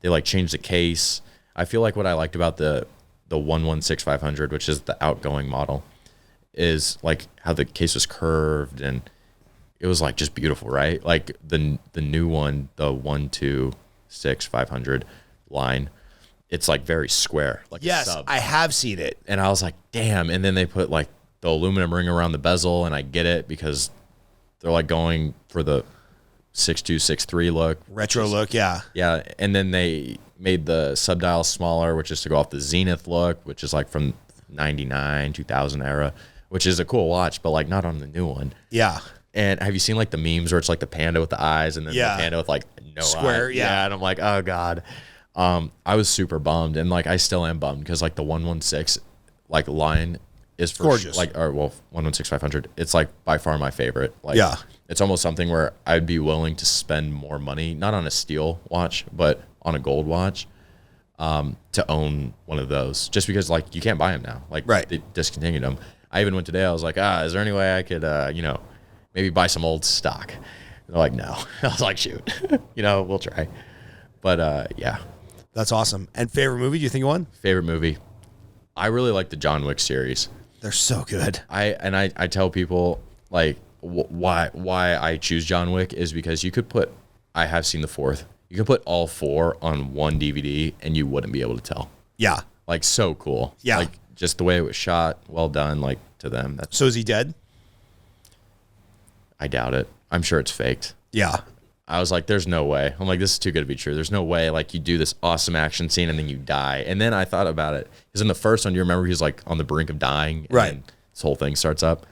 They like changed the case. I feel like what I liked about the 116-500, which is the outgoing model, is like how the case was curved and it was like just beautiful, right? Like the new one, the 126-500 line, it's like very square, like a Yes, sub. I have seen it. And I was like, damn. And then they put like the aluminum ring around the bezel, and I get it because they're like going for the 6.2, 6.3 look. Retro look, yeah. Yeah. And then they made the subdial smaller, which is to go off the Zenith look, which is like from 99, 2000 era, which is a cool watch, but like not on the new one. Yeah. And have you seen like the memes where it's like the panda with the eyes and then Yeah. the panda with like no Square, eye? yeah. And I'm like, oh God. I was super bummed, and like I still am bummed because like the 116 like line is for gorgeous. 116-500. It's like by far my favorite. Like Yeah. it's almost something where I'd be willing to spend more money, not on a steel watch, but on a gold watch, to own one of those. Just because like you can't buy them now. Like Right. they discontinued them. I even went today. I was like, is there any way I could, maybe buy some old stock? And they're like, no. I was like, shoot, we'll try. But yeah. That's awesome. And favorite movie? Do you think of one? Favorite movie? I really like the John Wick series. They're so good. I tell people like why I choose John Wick is because you could put, I have seen the fourth. You could put all four on one DVD and you wouldn't be able to tell. Yeah. Like so cool. Yeah. Like just the way it was shot, well done. Like to them, that's, So is he dead? I doubt it. I'm sure it's faked. Yeah. I was like, there's no way. I'm like, this is too good to be true. There's no way like you do this awesome action scene and then you die. And then I thought about it. Because in the first one, you remember he's like on the brink of dying. And Right. then this whole thing starts up.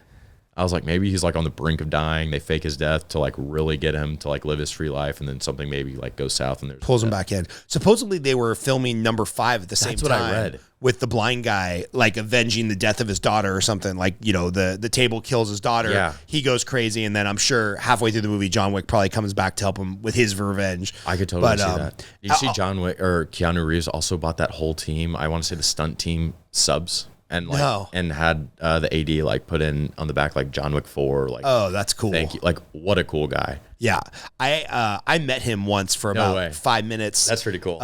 I was like, maybe he's like on the brink of dying. They fake his death to like really get him to like live his free life. And then something maybe like goes south and there's Pulls him back in. Supposedly they were filming number 5 at the same That's time. what I read. With the blind guy, like avenging the death of his daughter or something. Like, the table kills his daughter. Yeah. He goes crazy. And then I'm sure halfway through the movie, John Wick probably comes back to help him with his revenge. I could totally see that. Did you see John Wick or Keanu Reeves also bought that whole team? I want to say the stunt team subs and like No. and had the AD like put in on the back like John Wick 4. Like, Oh, that's cool. thank you. Like, what a cool guy. Yeah. I met him once for No about way. 5 minutes. That's pretty cool.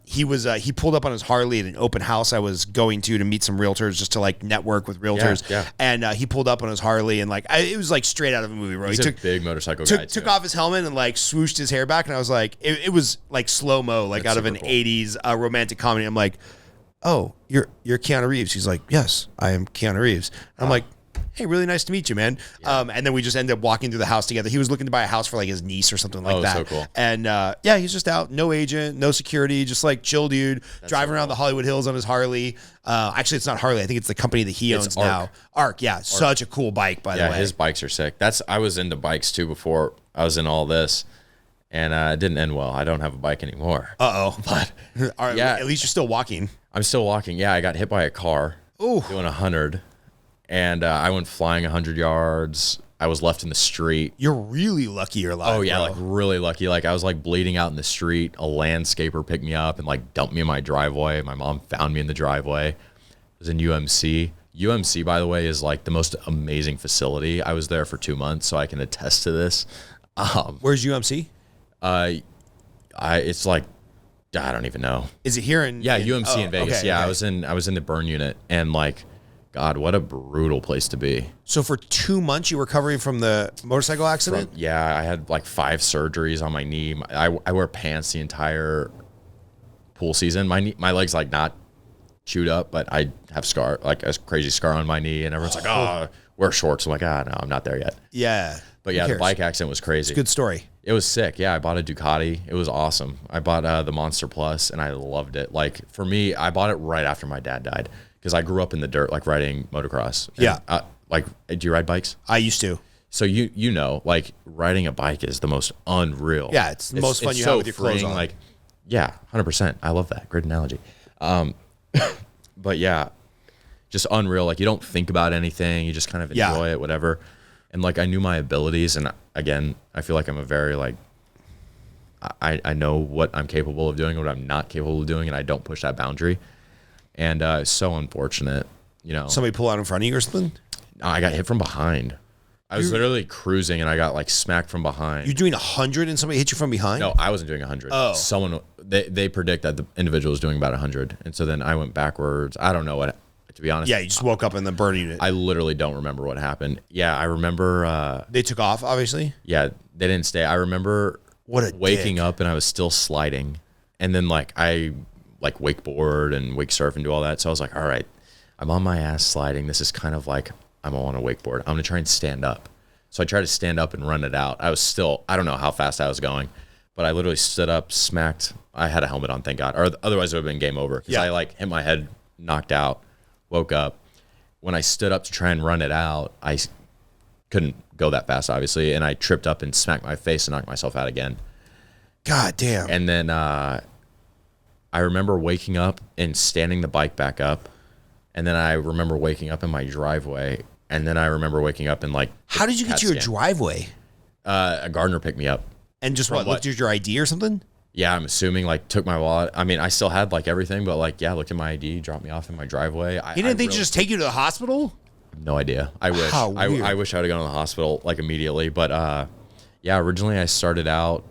He pulled up on his Harley at an open house I was going to meet some realtors just to like network with realtors. Yeah. And he pulled up on his Harley and like it was like straight out of a movie, bro. He's He a big motorcycle guy took too. off his helmet and like swooshed his hair back, and I was like, it was like slow mo, like That's out of an super cool. 80s romantic comedy. I'm like, oh, you're Keanu Reeves. He's like, yes, I am Keanu Reeves. And I'm like, hey, really nice to meet you, man. And then we just ended up walking through the house together. He was looking to buy a house for like his niece or something like that. So cool. And yeah, he's just out, no agent, no security, just like chill dude, driving around the Hollywood Hills on his Harley. Actually, it's not Harley. I think it's the company that he owns now. Arc, yeah. Such a cool bike, by the way. Yeah, his bikes are sick. I was into bikes too before I was in all this. And it didn't end well. I don't have a bike anymore. But yeah, at least you're still walking. I'm still walking. Yeah, I got hit by a car doing 100. And I went flying 100 yards. I was left in the street. You're really lucky you're alive. Oh, yeah, bro. like really lucky. Like I was like bleeding out in the street. A landscaper picked me up and like dumped me in my driveway. My mom found me in the driveway. It was in UMC. UMC, by the way, is like the most amazing facility. I was there for 2 months, so I can attest to this. Where's UMC? It's like, I don't even know. Is it here in? UMC in Vegas. Okay, yeah, okay. I was in the burn unit, and like, God, what a brutal place to be. So for 2 months, you were recovering from the motorcycle accident? I had like 5 surgeries on my knee. I wear pants the entire pool season. My leg's like not chewed up, but I have like a crazy scar on my knee, and everyone's like, oh, wear shorts. I'm like, no, I'm not there yet. Yeah. But yeah, the bike accident was crazy. It's a good story. It was sick. Yeah, I bought a Ducati. It was awesome. I bought the Monster Plus, and I loved it. Like, for me, I bought it right after my dad died because I grew up in the dirt, like riding motocross. And, yeah. Like, do you ride bikes? I used to. So you know, like, riding a bike is the most unreal. Yeah, it's the most fun you have with your clothes on. Like, yeah, 100%. I love that. Great analogy. But yeah, just unreal. Like, you don't think about anything. You just kind of enjoy it, whatever. And like, I knew my abilities, and again, I feel like I'm a very like, I know what I'm capable of doing, what I'm not capable of doing, and I don't push that boundary. And it's so unfortunate, you know. Somebody pull out in front of you or something? I got hit from behind. I was literally cruising, and I got like smacked from behind. You're doing 100 and somebody hit you from behind? No, I wasn't doing 100. Oh. Someone, they predict that the individual was doing about 100. And so then I went backwards. I don't know what, to be honest. Yeah, you just woke up in the burn unit. I literally don't remember what happened. Yeah, I remember. They took off, obviously? Yeah, they didn't stay. I remember waking up and I was still sliding. And then like I like wakeboard and wake surf and do all that. So I was like, all right, I'm on my ass sliding. This is kind of like I'm on a wakeboard. I'm going to try and stand up. So I tried to stand up and run it out. I don't know how fast I was going, but I literally stood up, smacked. I had a helmet on, thank God. Or otherwise it would have been game over. Because I like hit my head, knocked out, woke up. When I stood up to try and run it out, I couldn't go that fast, obviously. And I tripped up and smacked my face and knocked myself out again. God damn. And then I remember waking up and standing the bike back up. And then I remember waking up in my driveway. And then I remember waking up and like. How did you get to your driveway? A gardener picked me up. And just looked at your ID or something? Yeah, I'm assuming like took my wallet. I mean, I still had like everything, but like, yeah, looked at my ID, dropped me off in my driveway. He didn't think to just take you to the hospital? No idea. I wish. I wish I would have gone to the hospital like immediately. But yeah, originally I started out.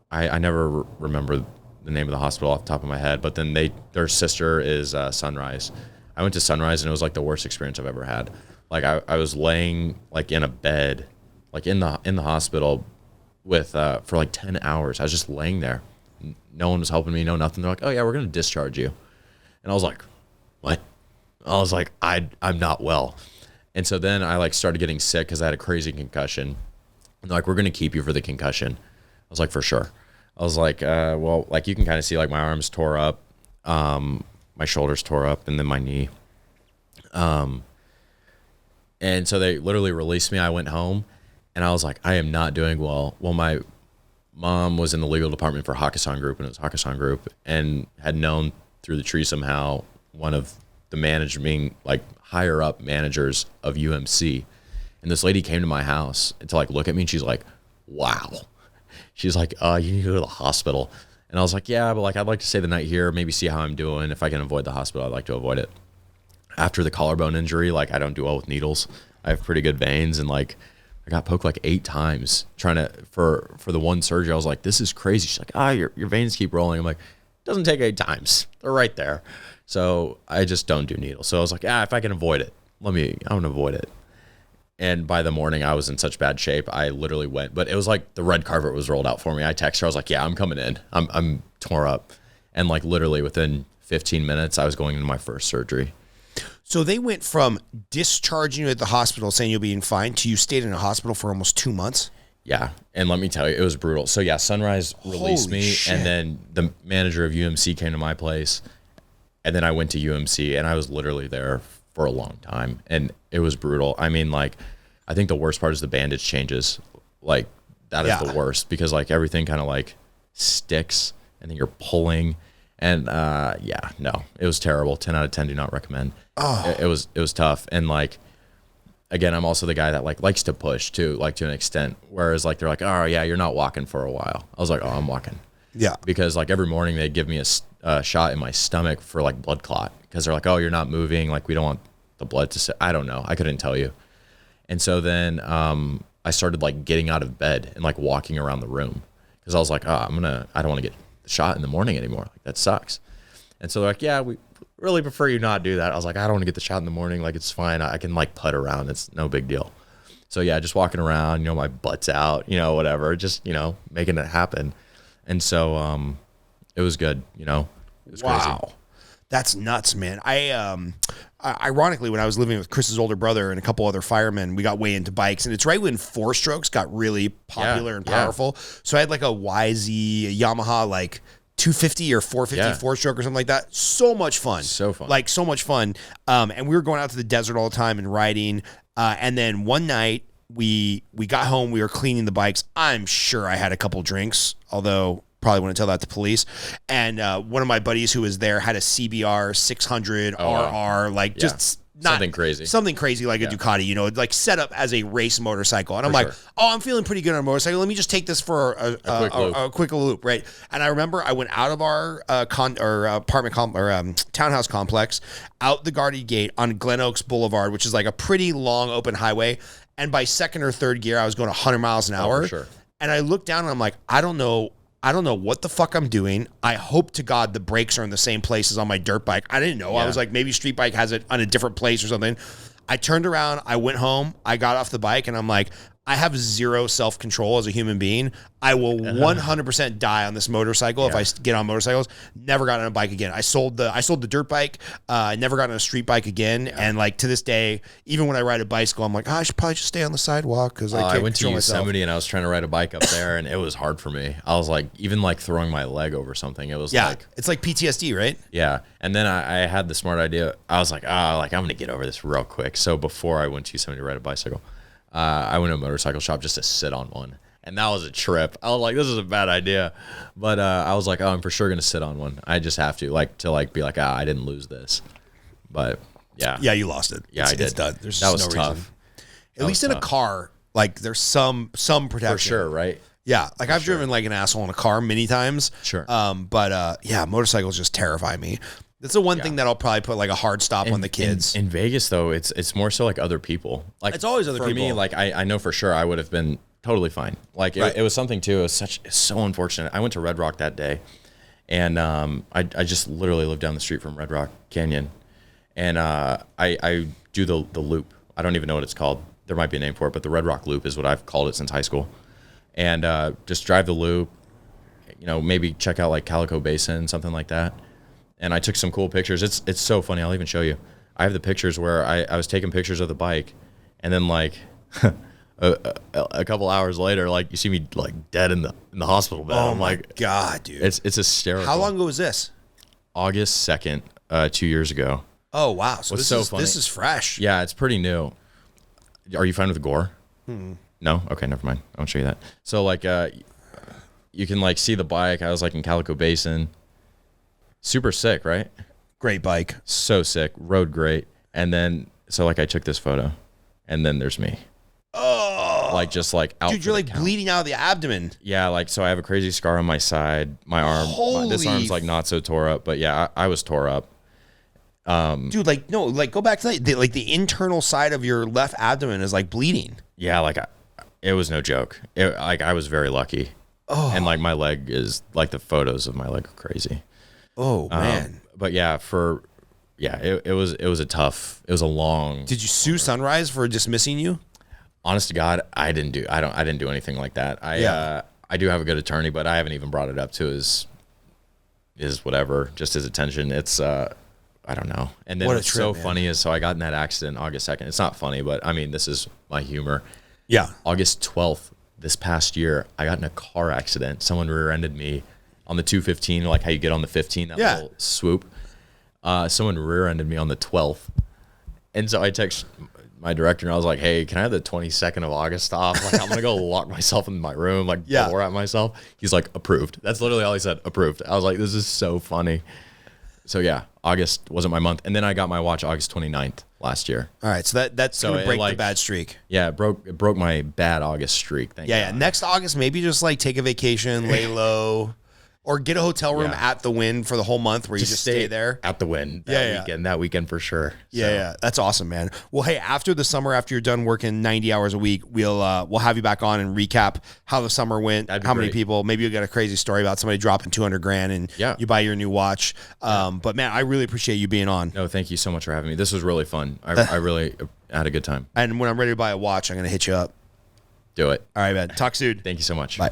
I never remember the name of the hospital off the top of my head. But then their sister is Sunrise. I went to Sunrise and it was like the worst experience I've ever had. Like I was laying like in a bed, like in the hospital with for like 10 hours. I was just laying there. No one was helping me, no nothing. They're like, oh yeah, we're gonna discharge you. And I was like, what? I was like, I'm not well. And so then I like started getting sick because I had a crazy concussion. And they're like, we're gonna keep you for the concussion. I was like, for sure. I was like, well, like you can kind of see like my arms tore up, my shoulders tore up, and then my knee. And so they literally released me. I went home and I was like, I am not doing well. Well, my mom was in the legal department for Hakkasan Group, and it was Hakkasan Group, and had known through the tree somehow one of the managing, like higher up managers of UMC. And this lady came to my house to like look at me, and she's like, wow. She's like, you need to go to the hospital. And I was like, yeah, but like, I'd like to stay the night here, maybe see how I'm doing. If I can avoid the hospital, I'd like to avoid it. After the collarbone injury, like I don't do well with needles. I have pretty good veins, and like I got poked like 8 times trying to, for the one surgery. I was like, this is crazy. She's like, your veins keep rolling. I'm like, it doesn't take 8 times. They're right there. So I just don't do needles. So I was like, if I can avoid it, I'm going to avoid it. And by the morning I was in such bad shape. I literally went, but it was like the red carpet was rolled out for me. I texted her. I was like, yeah, I'm coming in. I'm tore up. And like literally within 15 minutes, I was going into my first surgery. So they went from discharging you at the hospital saying you'll be fine to you stayed in a hospital for almost 2 months. Yeah. And let me tell you, it was brutal. So yeah, Sunrise released Holy me shit. and then the manager of UMC came to my place and then I went to UMC and I was literally there for a long time and it was brutal. I mean, like, I think the worst part is the bandage changes. Like that is the worst because like everything kind of like sticks and then you're pulling and yeah, no, it was terrible. 10 out of 10 do not recommend. Oh. It was tough. And like, again, I'm also the guy that like likes to push too, like to an extent. Whereas like they're like, oh yeah, you're not walking for a while. I was like, oh, I'm walking. Yeah. Because like every morning they give me a shot in my stomach for like blood clot because they're like, oh, you're not moving. Like we don't want the blood to sit. I don't know. I couldn't tell you. And so then I started like getting out of bed and like walking around the room because I was like, oh, I don't want to get the shot in the morning anymore. Like that sucks. And so they're like, yeah, we really prefer you not do that. I was like, I don't want to get the shot in the morning. Like it's fine. I can like putt around. It's no big deal. So yeah, just walking around, my butt's out, whatever, just, making it happen. And so it was good, it was crazy. That's nuts, man. Ironically, when I was living with Chris's older brother and a couple other firemen, we got way into bikes, and it's right when 4-strokes got really popular and powerful. So I had like a YZ, a Yamaha, like 250 or 450 4-stroke or something like that. So much fun. So fun. Like so much fun. And we were going out to the desert all the time and riding. And then one night we got home, we were cleaning the bikes. I'm sure I had a couple drinks, although probably wouldn't tell that to police. And one of my buddies who was there had a CBR 600 RR, like just not something crazy like a Ducati, like set up as a race motorcycle. And I'm like, oh, I'm feeling pretty good on a motorcycle. Let me just take this for a quick loop, right? And I remember I went out of our townhouse complex, out the Guardy Gate on Glen Oaks Boulevard, which is like a pretty long open highway. And by second or third gear, I was going 100 miles an hour. For sure. And I looked down and I'm like, I don't know what the fuck I'm doing. I hope to God the brakes are in the same place as on my dirt bike. I didn't know. I was like, maybe street bike has it on a different place or something. I turned around, I went home, I got off the bike, and I'm like, I have zero self-control as a human being. I will 100% die on this motorcycle if I get on motorcycles. Never got on a bike again. I sold the dirt bike. I never got on a street bike again. And like to this day, even when I ride a bicycle, I'm like, I should probably just stay on the sidewalk because I went to Yosemite myself. And I was trying to ride a bike up there, and it was hard for me. I was like, even like throwing my leg over something, it was like, it's like PTSD, right? Yeah. And then I had the smart idea. I was like, I'm gonna get over this real quick. So before I went to Yosemite to ride a bicycle, I went to a motorcycle shop just to sit on one. And that was a trip. I was like, this is a bad idea. But I was like, I'm for sure going to sit on one. I just have to be like, I didn't lose this. But yeah. Yeah, you lost it. Yeah, I did. It's done. There's that was no tough. reason. At least in a car, like there's some protection. For sure, right? Yeah. Like I've driven like an asshole in a car many times. Sure. But motorcycles just terrify me. That's the one thing that I'll probably put like a hard stop on the kids. In Vegas, though, it's more so like other people. Like it's always other people. For me, like I know for sure I would have been totally fine. Like it was something too. It's so unfortunate. I went to Red Rock that day, and I just literally live down the street from Red Rock Canyon, and I do the loop. I don't even know what it's called. There might be a name for it, but the Red Rock Loop is what I've called it since high school, and just drive the loop. Maybe check out like Calico Basin, something like that. And I took some cool pictures. It's so funny. I'll even show you. I have the pictures where I was taking pictures of the bike, and then like a couple hours later, like you see me like dead in the hospital bed. Oh I'm my like, God, dude! It's hysterical. How long ago was this? August 2nd, 2 years ago. Oh wow! So funny. This is fresh. Yeah, it's pretty new. Are you fine with the gore? No. Okay, never mind. I won't show you that. So like, you can like see the bike. I was like in Calico Basin. Super sick, right? Great bike. So sick. Rode great. And then, so like I took this photo, and then there's me. Oh. Like just like out. Dude, you're like bleeding out of the abdomen. Yeah, like so I have a crazy scar on my side. My arm. This arm's like not so tore up, but yeah, I was tore up. Dude, like no, like go back to that. Like the internal side of your left abdomen is like bleeding. Yeah, like it was no joke. Like I was very lucky. Oh. And like my leg is like the photos of my leg are crazy. Oh man! But yeah, it was a long. Did you sue Sunrise for dismissing you? Honest to God, I didn't do anything like that. I do have a good attorney, but I haven't even brought it up to his whatever, just his attention. It's I don't know. And then What a what's trip, so man. funny is, so I got in that accident August 2nd. It's not funny, but I mean, this is my humor. Yeah. August 12th, this past year, I got in a car accident. Someone rear-ended me on the 215, like how you get on the 15, that little swoop. Someone rear-ended me on the 12th. And so I text my director and I was like, hey, can I have the 22nd of August off? Like, I'm going to go lock myself in my room, like bore at myself. He's like, approved. That's literally all he said, approved. I was like, this is so funny. So yeah, August wasn't my month. And then I got my watch August 29th last year. All right. So that's going to break like, the bad streak. Yeah, it broke my bad August streak. Thank Yeah. God. Next August, maybe just like take a vacation, lay low, or get a hotel room at the Wynn for the whole month where you just stay there. At the Wynn that weekend for sure. Yeah, that's awesome, man. Well, hey, after the summer, after you're done working 90 hours a week, we'll have you back on and recap how the summer went, how many people. Maybe you got a crazy story about somebody dropping $200,000 and you buy your new watch. But man, I really appreciate you being on. No, thank you so much for having me. This was really fun. I really had a good time. And when I'm ready to buy a watch, I'm gonna hit you up. Do it. All right, man. Talk soon. Thank you so much. Bye.